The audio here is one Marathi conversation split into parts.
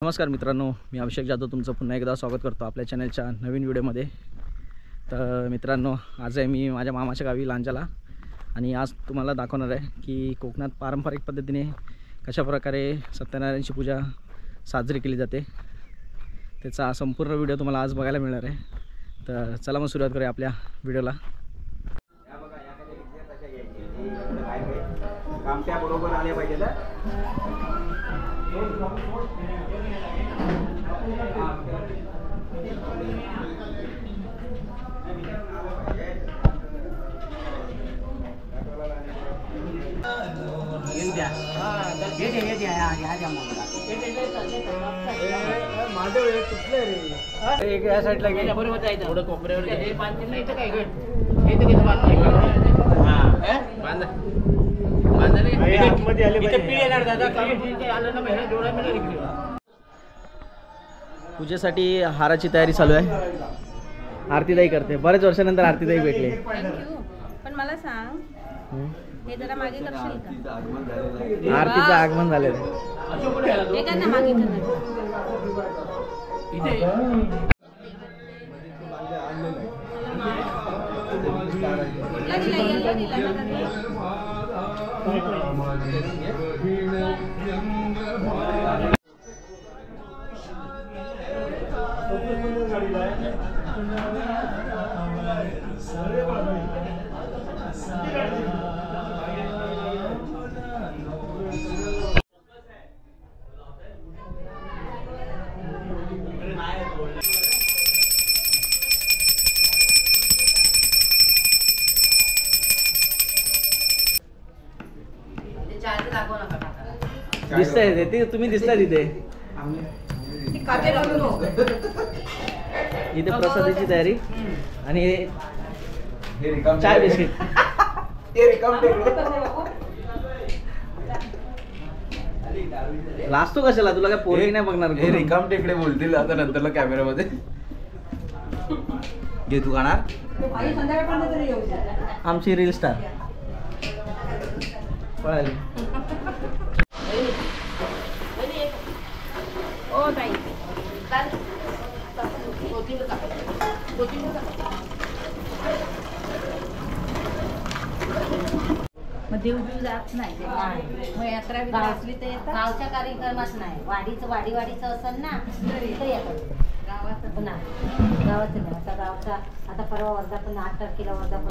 नमस्कार मित्रांनो, मी अभिषेक जाधव तुमचं पुन्हा एकदा स्वागत करतो आपल्या चॅनलच्या नवीन व्हिडिओमध्ये। तर मित्रांनो, आज आहे मी माझ्या मामाच्या गावी लांजाला आणि आज तुम्हाला दाखवणार आहे की कोकणात पारंपरिक पद्धतीने कशा प्रकारे सत्यनारायणची पूजा साजरी केली जाते। त्याचा संपूर्ण व्हिडिओ तुम्हाला आज बघायला मिळणार आहे। तर चला मग सुरुवात करूया आपल्या व्हिडिओला। काम त्या बरोबर आले पाहिजे ना। एक या साईडला गेला बरोबर जायचं थोडं कोपऱ्यावर हे बांधतील नाही तर काय घट हे तर किती पूजेसाठी हाराची तयारी चालू आहे। आरतीताई करते, बरेच वर्षानंतर आरतीताई भेटले। थँक्यू। पण मला सांग, हे जरा मागे करशील का? आरतीचं आगमन झालेलं आहे। हे काय ना मागे कर दिसतंय ते, तुम्ही दिसताय तिथे। इथे प्रसादाची तयारी आणि चाय बिस्किट। लाजतो कशाला? तुला काय पोरगी नाही बघणार? हे रिकाम टेकडे बोलतील आता नंतरला कॅमेरामध्ये। घे तू खाणार आमची रील स्टार पळाली। ओ ताई मग देवबीव जात नाही, मग यात्रा असली तर येतात। गावच्या कार्यक्रमाच नाही, वाडीचं असेल ना तर येतात। गावाचं नाही, गावाचं नाही। आता गावचा आता परवा वर्धापन 8 तारखेला वर्धापन।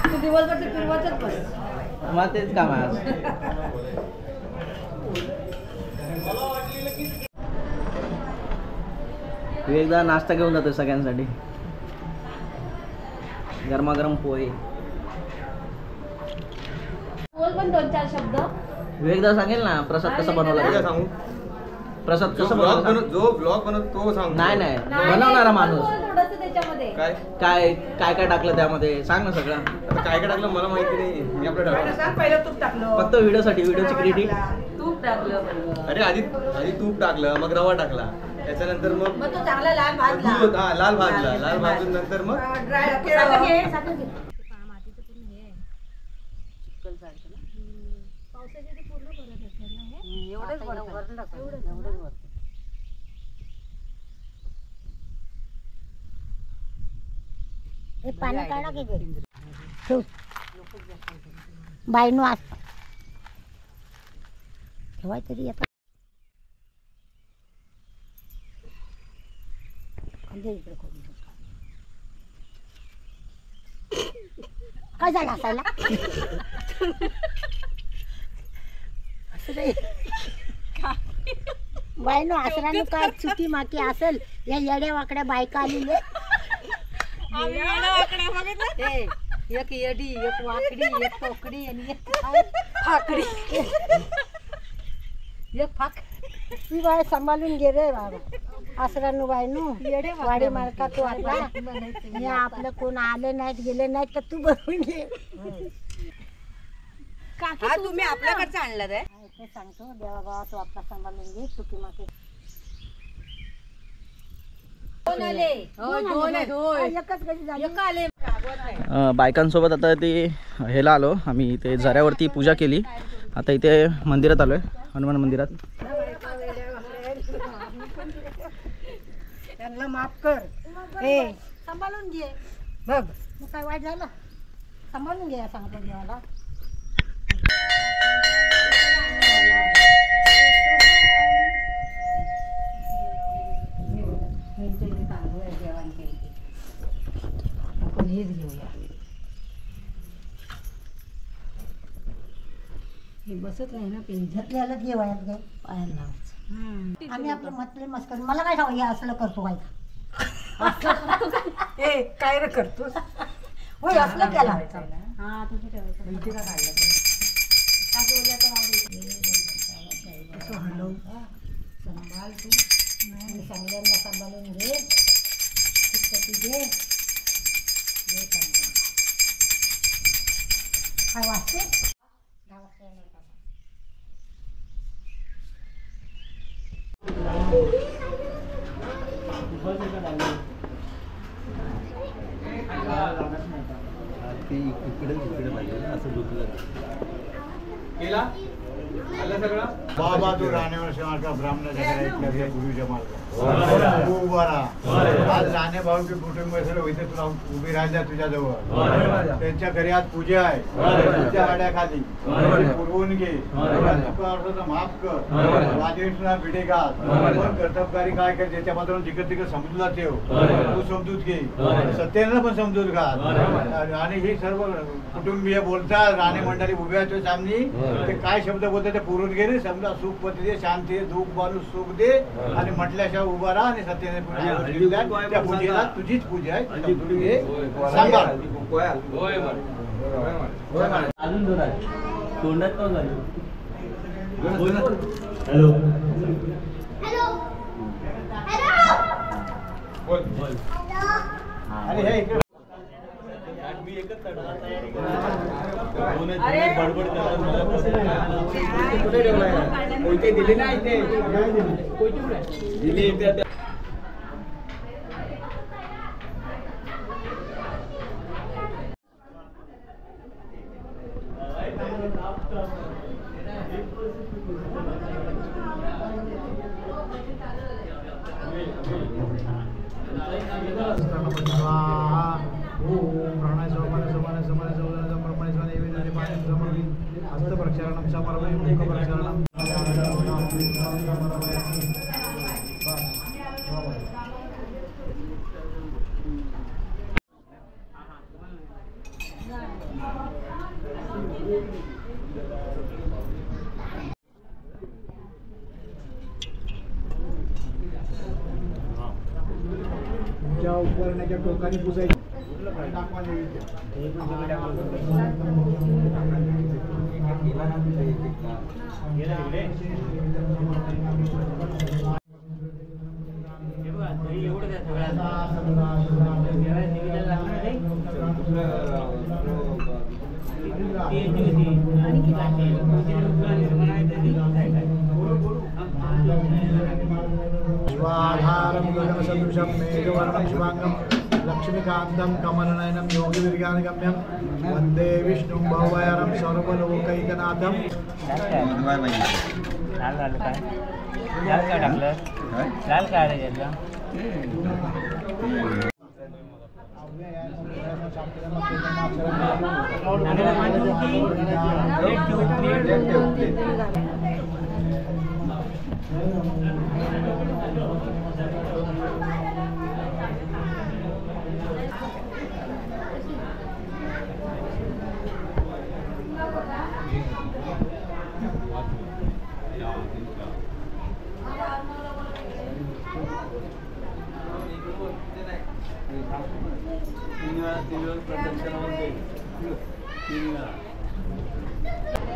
तू दिवसभर ते फिरवतच बस, मला तेच काम आहे आज। तू एकदा नाश्ता घेऊन जातो सगळ्यांसाठी, गरमागरम पोहे। बोल पण 2-4 शब्द। तू एकदा सांगेल ना प्रसाद कसा बनवला? सांगू प्रसाद कसा बनवला? जो ब्लॉग बनवतो तो सांग। नाही नाही, बनवणारा माणूस थोडंसं त्याच्यामध्ये काय काय काय काय टाकलं त्यामध्ये सांग ना सगळं। आता काय काय टाकलं मला माहिती नाही, मी आपलं टाकलं पहिलं तूप टाकलं, फक्त व्हिडिओसाठी, व्हिडिओची क्रिएटिव्ह। तूप टाकलं, अरे आधी तूप टाकलं, मग रवा टाकला, त्याच्यानंतर मग मग तो चांगला लाल भाजला, दूध होता, लाल भाजला, लाल भाजून नंतर मग पाणी काढा की ठेव बाईनो आज ठेवाय तरी येतात। काय झालं असायला? बाईनो आसरानं काय चुकी माकी असेल, या येड्या वाकड्या बायका आलेल्या। एक येडी, एक वाकडी, एक टोकडी आणि एक फाकडी। एक फाक ती बाय सांभाळून गे रे बाबा। आसरानू बायनू वाडी मारका तू आपला, हे आपलं कोण आले नाहीत गेले नाहीत तर तू बघून घे। काकी तुम्ही आपल्याकडचं आणलं रे? ते सांगतो देवा बाबा तू आपला सांभाळून घे, चुकी माकी एकच कधी झाली बायकांसोबत आता ते ह्याला आलो आम्ही, ते झऱ्यावरती पूजा केली. आता इथे मंदिरात आलो आहे, हनुमान मंदिरात. त्यांना माफ कर. ए सांभाळून घे बघ, मग काय वाईट झालं? सांभाळून घे सांगतो देवाला. आपण हेच घेऊया. हे बसत नाही ना पिंजतले आलं घे वयात घे पायाला लावायचं. आम्ही आपलं मतले मस्कर मला काय ठाऊ हे असलं करतो काय ए काय रे करतो होय असलं केला. हा तुझी ठेवायचं इथे का काढलं काय बोलल्या तर हलव सांभाळ तू आणि चांगल्यांना सांभाळून घे. घे काय वाटते बाबा तू राणेवर का ब्राह्मण गुरुच्या मार्ग उभा राहा. आज राणे भाऊ की कुटुंब इथे तुला उभी राहिल्या तुझ्याजवळ. त्यांच्या घरी आज पूजा आहे. तुझ्या गाड्याखाली पुरवून घे. माफ कर. राजेशला भिडे घाल. पण कर्तबगारी काय कर त्याच्यापासून जिकडे तिकडे समजूला ठेव. तू समजूत घे. सत्तेनं पण समजूत घाल. आणि हे सर्व कुटुंबीय बोलतात राणे मंडळी उभ्या आहेत सामनी. ते काय शब्द बोलतात ते पुरून घे रे. समजा सुख पती दे, शांती दे, दुःख बांधून सुख दे आणि म्हटल्याशिवाय उभा राहा आणि सत्तेने त्या पूजेला तुझीच पूजा आहे. सांभाळ. हॅलो अरे हे इकडे दिली ना इथे दिली इथे. हस्तप्रक्षालनं समर्पयामि मुखप्रक्षालनं. तुमच्या उपकरणाच्या टोकाने पुसायची. स्वाधारं गगनसदृशं मेघवर्णं शुभांगं लक्ष्मीकान्तं कमलनयनं योगिविज्ञानगम्यं वन्दे विष्णुं भवभयहरं सर्वलोकैकनाथं. लाल काय टाकलं? लाल काय रे घेतलं?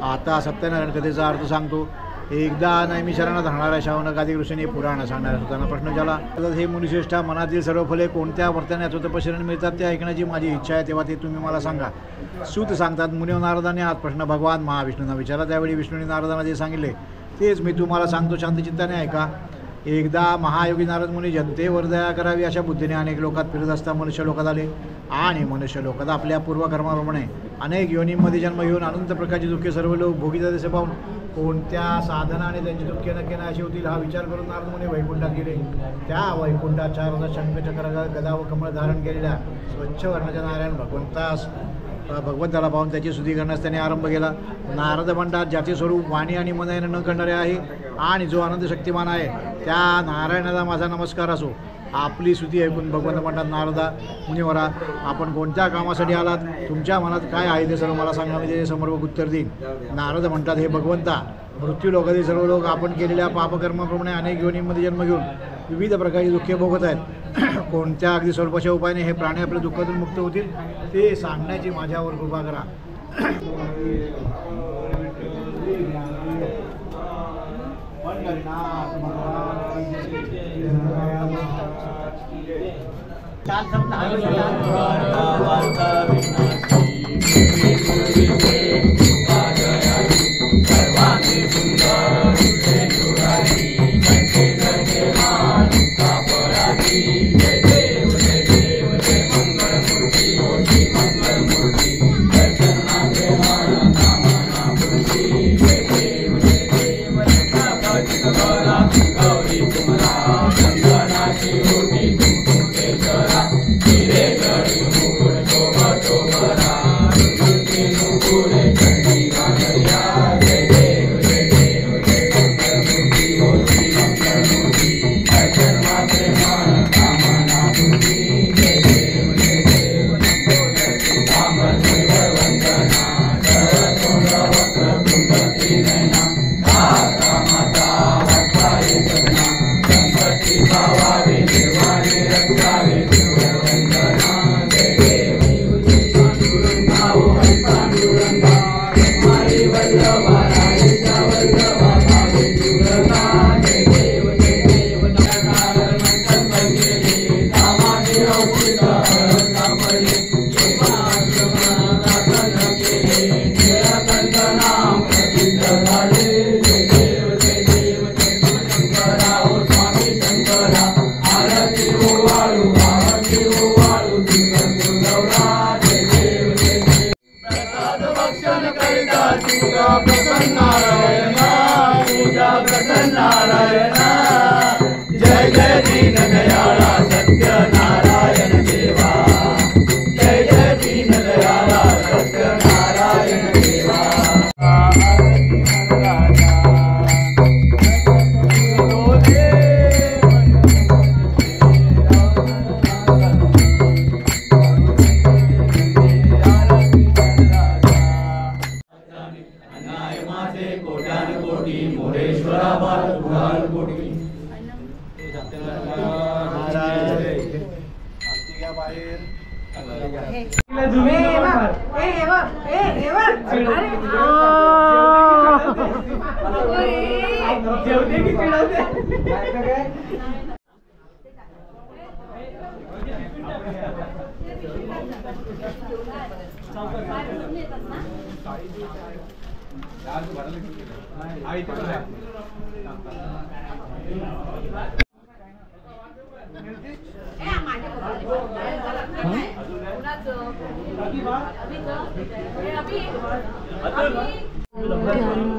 आता सत्यनारायण कथेचा अर्थ सांगतो. एकदा नैमिषारणात राहणाऱ्या शावनकादिक ऋषींनी पुराण सांगणाऱ्या होताना प्रश्न झाला. हे मुनिश्रेष्ठा मनातील सर्व फले कोणत्या वर्तनात तपश्चर्याने मिळतात ते ऐकण्याची माझी इच्छा आहे, तेव्हा ते तुम्ही मला सांगा. सूत सांगतात मुनी नारदाने आज प्रश्न भगवान महाविष्णूंना विचारला. त्यावेळी विष्णूंनी नारदांना जे सांगितले तेच मी तुम्हाला सांगतो, शांतचित्ताने ऐका. एकदा महायोगी नारद मुनी जनतेवर दया करावी अशा बुद्धीने अनेक लोकात फिरत असता मनुष्य लोकात आले आणि मनुष्य लोकात आपल्या पूर्वकर्माप्रमाणे अनेक योनींमध्ये जन्म घेऊन अनंत प्रकारची दुःखे सर्व लोक भोगीत जसे पाहून कोणत्या साधनाने त्यांची दुःखे नक्की नाशी होतील हा विचार करून नारद मुनी वैकुंठात गेले. त्या वैकुंठात 4 शंख चक्र गदा व कमळ धारण केलेल्या स्वच्छ वर्णाच्या नारायण भगवंताला पाहून त्याची स्तुती करण्यास त्याने आरंभ केला. नारद म्हणतात ज्याचे स्वरूप वाणी आणि मन याने न करणारे आहे आणि जो आनंद शक्तिमान आहे त्या नारायणाला माझा नमस्कार असो. आपली स्तुती ऐकून भगवंत म्हणतात नारदा मुनिवरा आपण कोणत्या कामासाठी आलात, तुमच्या मनात काय आहे ते सर्व मला सांगा, मी ते समर्पक उत्तर देईन. नारद म्हणतात हे भगवंता मृत्यू लोकातील सर्व लोक आपण केलेल्या पापकर्माप्रमाणे अनेक योनींमध्ये जन्म घेऊन विविध प्रकारची दुःखे भोगत आहेत. कोणत्या अगदी स्वल्पशा उपायाने हे प्राणी आपल्या दुःखातून मुक्त होतील ते सांगण्याची माझ्यावर कृपा करा.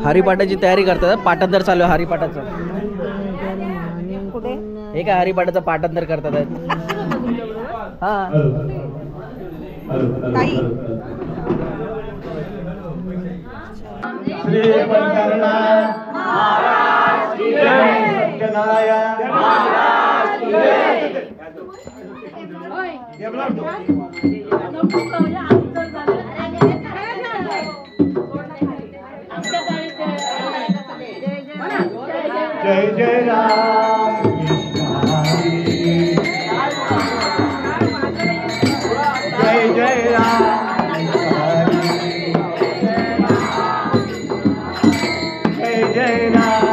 हरिपाठाची तयारी करतात, पाठांतर चालू आहे हरिपाठाचं. हे काय हरिपाठाचं पाठांतर करतात आहेत. हा श्री पंढरनाथ महाराज की जय, सत्यनारायण महाराज की जय. जय जय राम जय जय राम जय जय राम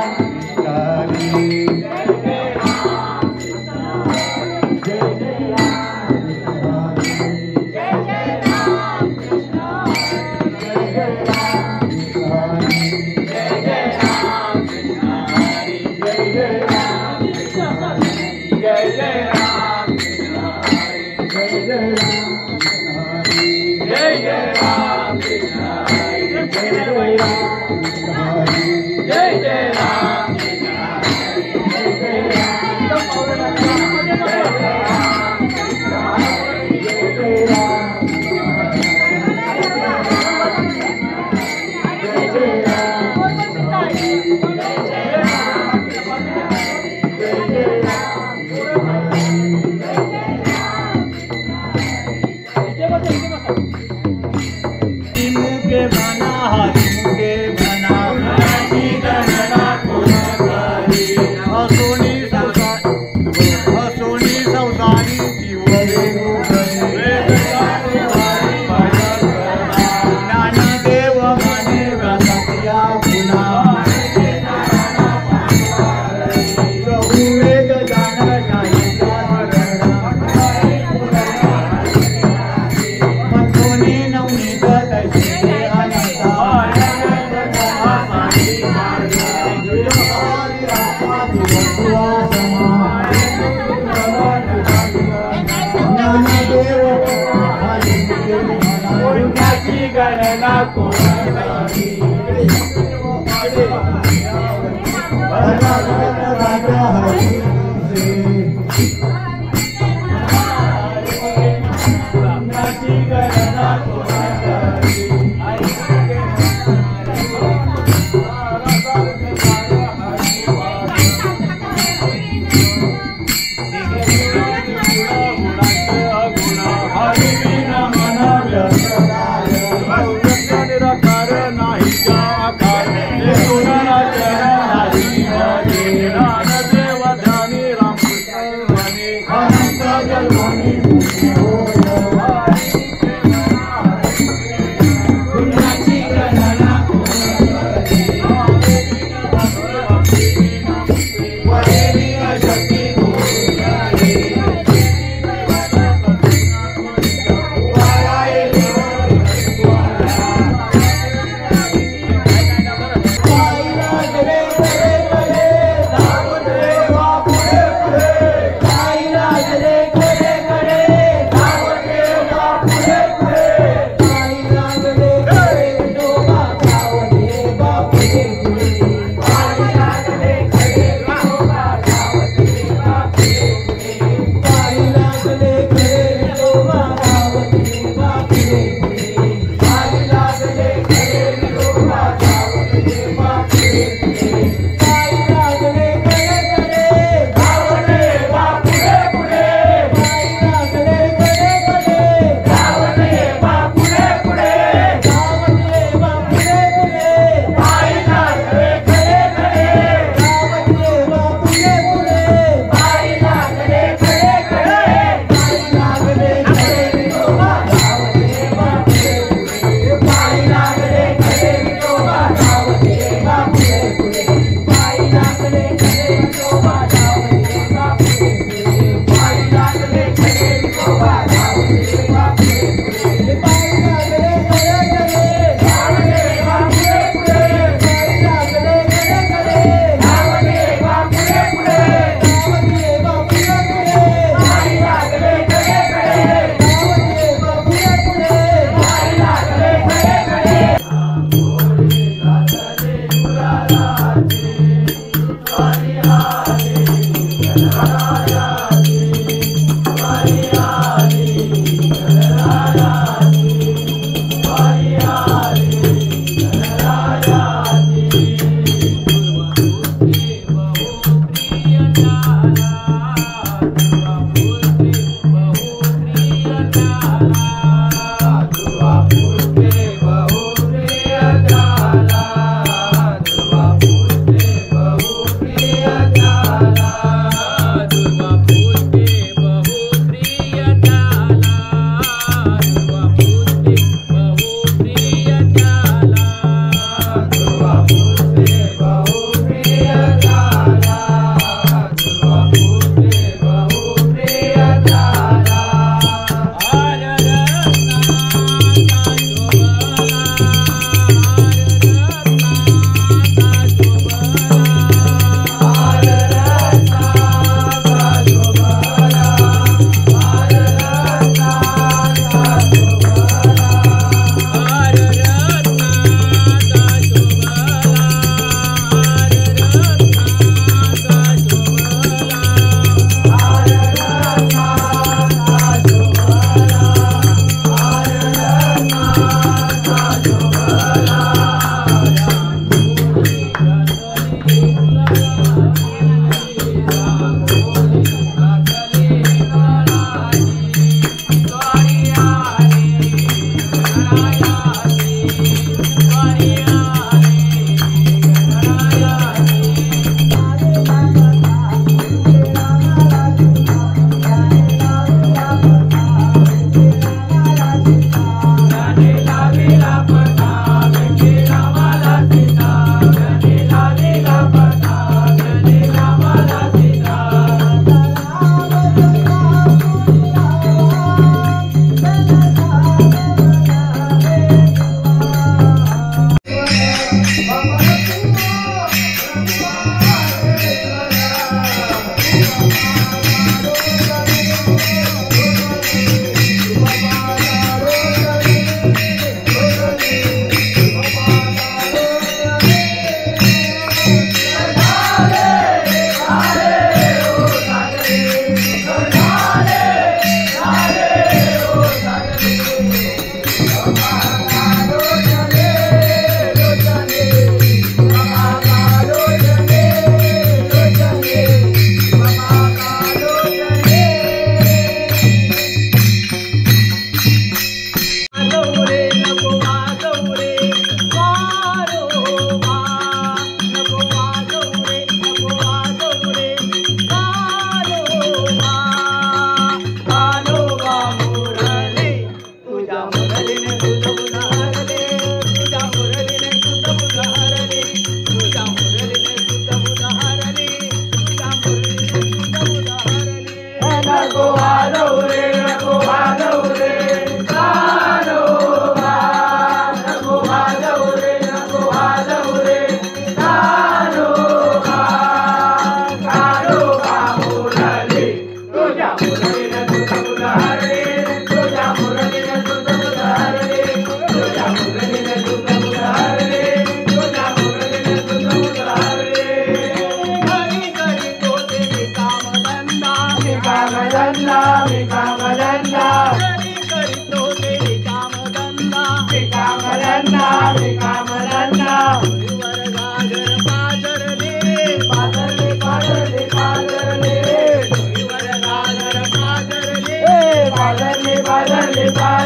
जय जय राम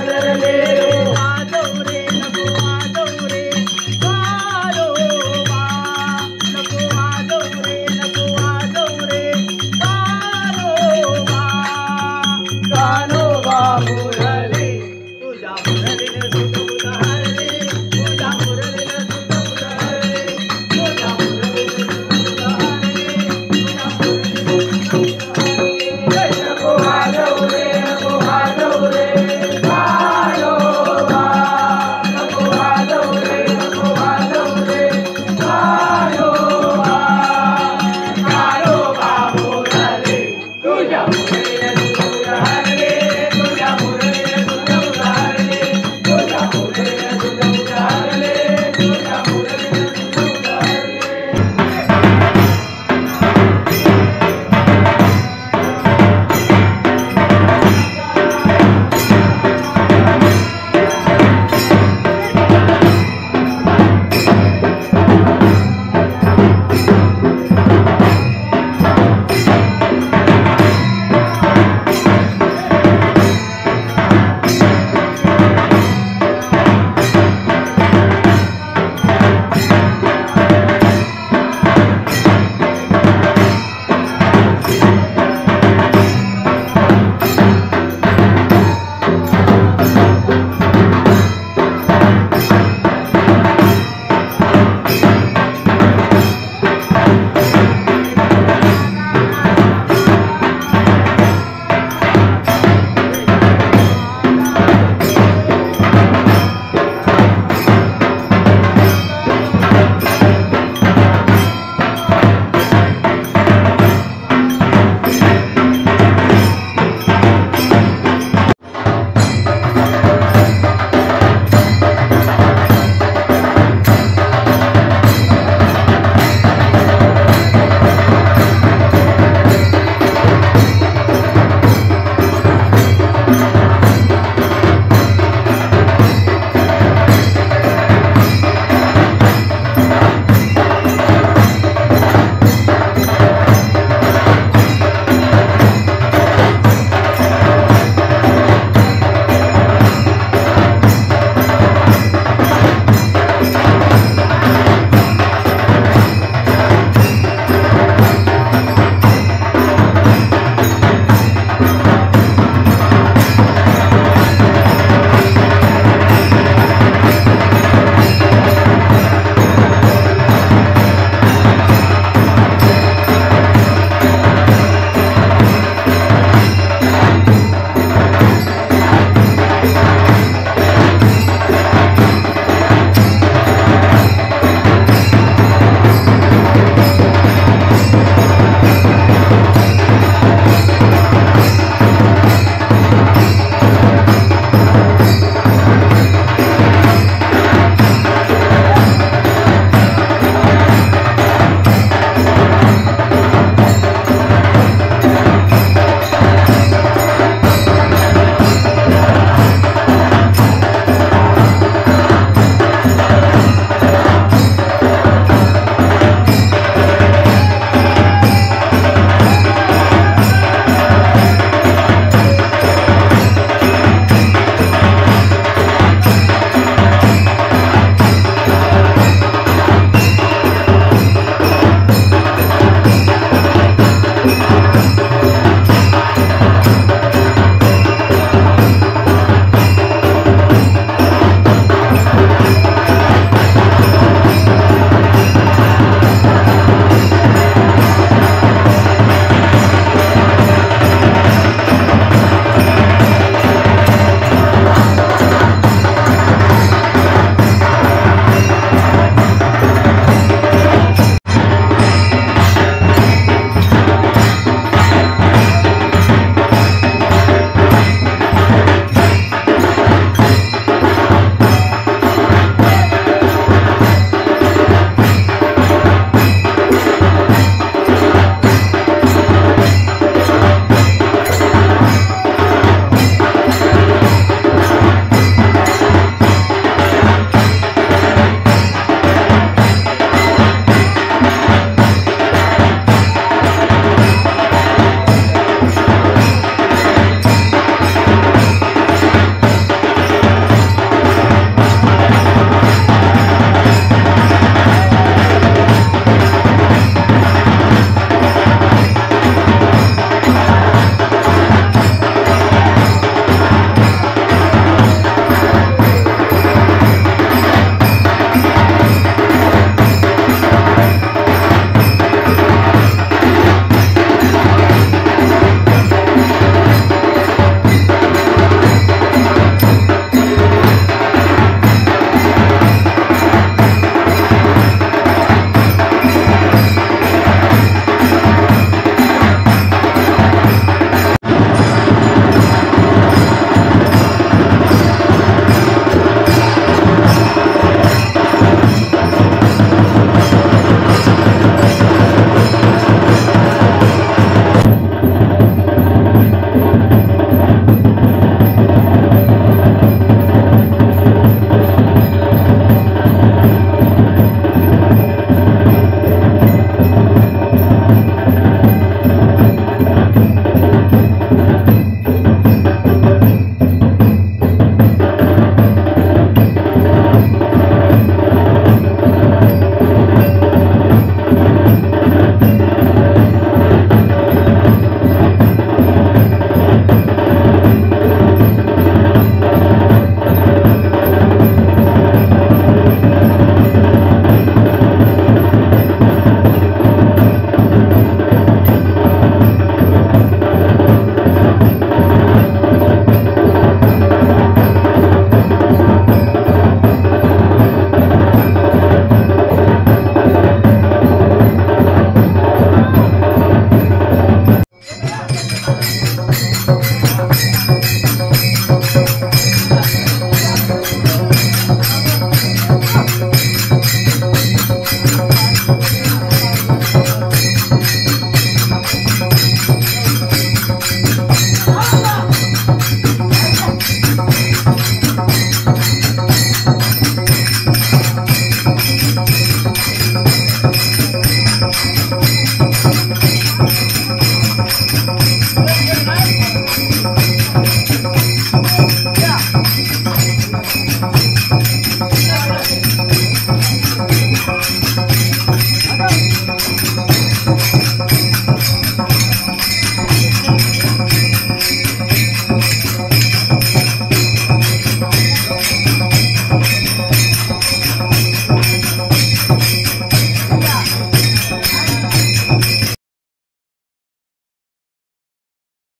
करले